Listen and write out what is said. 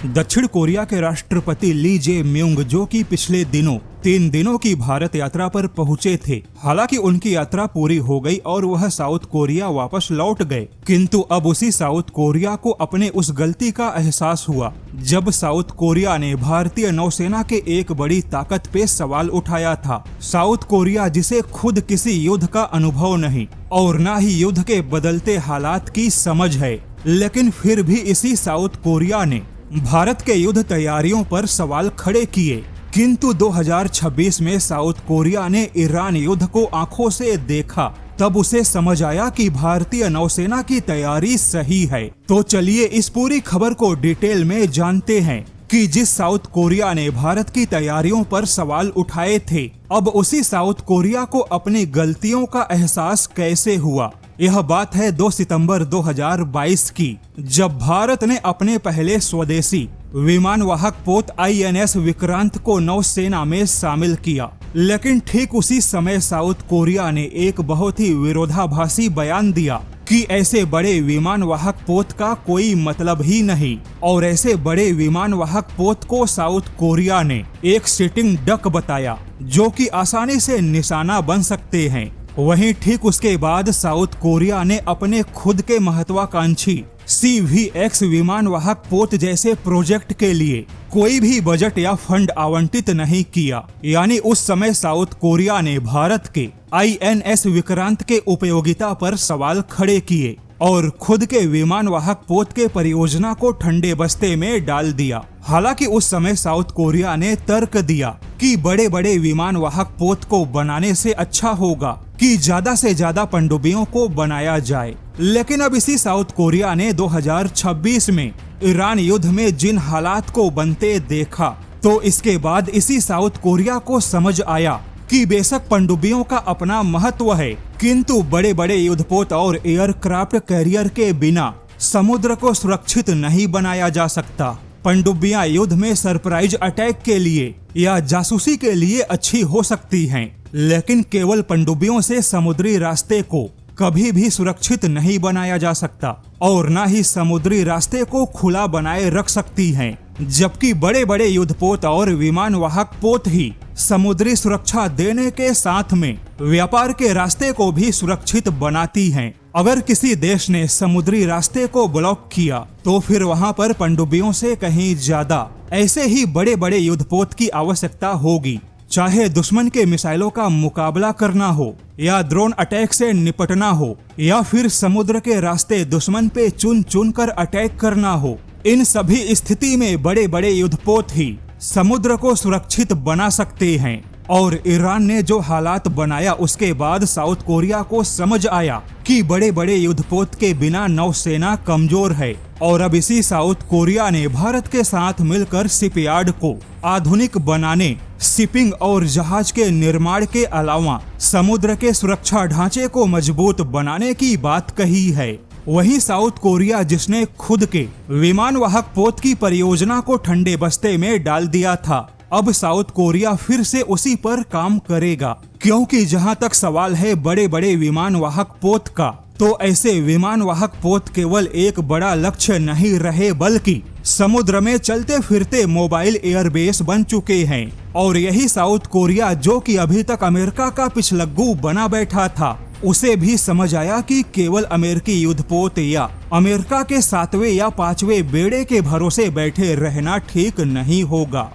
दक्षिण कोरिया के राष्ट्रपति ली जे म्यूंग, जो कि पिछले दिनों 3 दिनों की भारत यात्रा पर पहुंचे थे। हालांकि उनकी यात्रा पूरी हो गई और वह साउथ कोरिया वापस लौट गए, किंतु अब उसी साउथ कोरिया को अपने उस गलती का एहसास हुआ जब साउथ कोरिया ने भारतीय नौसेना के एक बड़ी ताकत पे सवाल उठाया था। साउथ कोरिया, जिसे खुद किसी युद्ध का अनुभव नहीं और न ही युद्ध के बदलते हालात की समझ है, लेकिन फिर भी इसी साउथ कोरिया ने भारत के युद्ध तैयारियों पर सवाल खड़े किए। किंतु 2026 में साउथ कोरिया ने ईरान युद्ध को आंखों से देखा, तब उसे समझ आया कि भारतीय नौसेना की तैयारी सही है। तो चलिए इस पूरी खबर को डिटेल में जानते हैं कि जिस साउथ कोरिया ने भारत की तैयारियों पर सवाल उठाए थे, अब उसी साउथ कोरिया को अपनी गलतियों का एहसास कैसे हुआ। यह बात है 2 सितंबर 2022 की, जब भारत ने अपने पहले स्वदेशी विमान वाहक पोत INS विक्रांत को नौसेना में शामिल किया। लेकिन ठीक उसी समय साउथ कोरिया ने एक बहुत ही विरोधाभासी बयान दिया कि ऐसे बड़े विमान वाहक पोत का कोई मतलब ही नहीं, और ऐसे बड़े विमान वाहक पोत को साउथ कोरिया ने एक सिटिंग डक बताया, जो कि आसानी से निशाना बन सकते हैं। वहीं ठीक उसके बाद साउथ कोरिया ने अपने खुद के महत्वाकांक्षी CVX विमान वाहक पोत जैसे प्रोजेक्ट के लिए कोई भी बजट या फंड आवंटित नहीं किया। यानी उस समय साउथ कोरिया ने भारत के INS विक्रांत के उपयोगिता पर सवाल खड़े किए और खुद के विमान वाहक पोत के परियोजना को ठंडे बस्ते में डाल दिया। हालांकि उस समय साउथ कोरिया ने तर्क दिया कि बड़े बड़े विमान वाहक पोत को बनाने से अच्छा होगा कि ज्यादा से ज्यादा पनडुब्बियों को बनाया जाए। लेकिन अब इसी साउथ कोरिया ने 2026 में ईरान युद्ध में जिन हालात को बनते देखा, तो इसके बाद इसी साउथ कोरिया को समझ आया कि बेशक पनडुब्बियों का अपना महत्व है, किंतु बड़े बड़े युद्धपोत और एयरक्राफ्ट कैरियर के बिना समुद्र को सुरक्षित नहीं बनाया जा सकता। पनडुब्बियां युद्ध में सरप्राइज अटैक के लिए या जासूसी के लिए अच्छी हो सकती हैं, लेकिन केवल पनडुब्बियों से समुद्री रास्ते को कभी भी सुरक्षित नहीं बनाया जा सकता और न ही समुद्री रास्ते को खुला बनाए रख सकती हैं। जबकि बड़े बड़े युद्धपोत और विमान वाहक पोत ही समुद्री सुरक्षा देने के साथ में व्यापार के रास्ते को भी सुरक्षित बनाती हैं। अगर किसी देश ने समुद्री रास्ते को ब्लॉक किया, तो फिर वहां पर पनडुब्बियों से कहीं ज्यादा ऐसे ही बड़े बड़े युद्धपोत की आवश्यकता होगी। चाहे दुश्मन के मिसाइलों का मुकाबला करना हो, या ड्रोन अटैक से निपटना हो, या फिर समुद्र के रास्ते दुश्मन पे चुन चुन कर अटैक करना हो, इन सभी स्थिति में बड़े बड़े युद्धपोत ही समुद्र को सुरक्षित बना सकते हैं। और ईरान ने जो हालात बनाया, उसके बाद साउथ कोरिया को समझ आया कि बड़े बड़े युद्धपोत के बिना नौसेना कमजोर है। और अब इसी साउथ कोरिया ने भारत के साथ मिलकर शिपयार्ड को आधुनिक बनाने, शिपिंग और जहाज के निर्माण के अलावा समुद्र के सुरक्षा ढांचे को मजबूत बनाने की बात कही है। वहीं साउथ कोरिया, जिसने खुद के विमान वाहक पोत की परियोजना को ठंडे बस्ते में डाल दिया था, अब साउथ कोरिया फिर से उसी पर काम करेगा। क्योंकि जहां तक सवाल है बड़े बड़े विमान वाहक पोत का, तो ऐसे विमान वाहक पोत केवल एक बड़ा लक्ष्य नहीं रहे, बल्कि समुद्र में चलते फिरते मोबाइल एयरबेस बन चुके हैं। और यही साउथ कोरिया, जो कि अभी तक अमेरिका का पिछलग्गू बना बैठा था, उसे भी समझ आया कि केवल अमेरिकी युद्धपोत या अमेरिका के 7वें या 5वें बेड़े के भरोसे बैठे रहना ठीक नहीं होगा।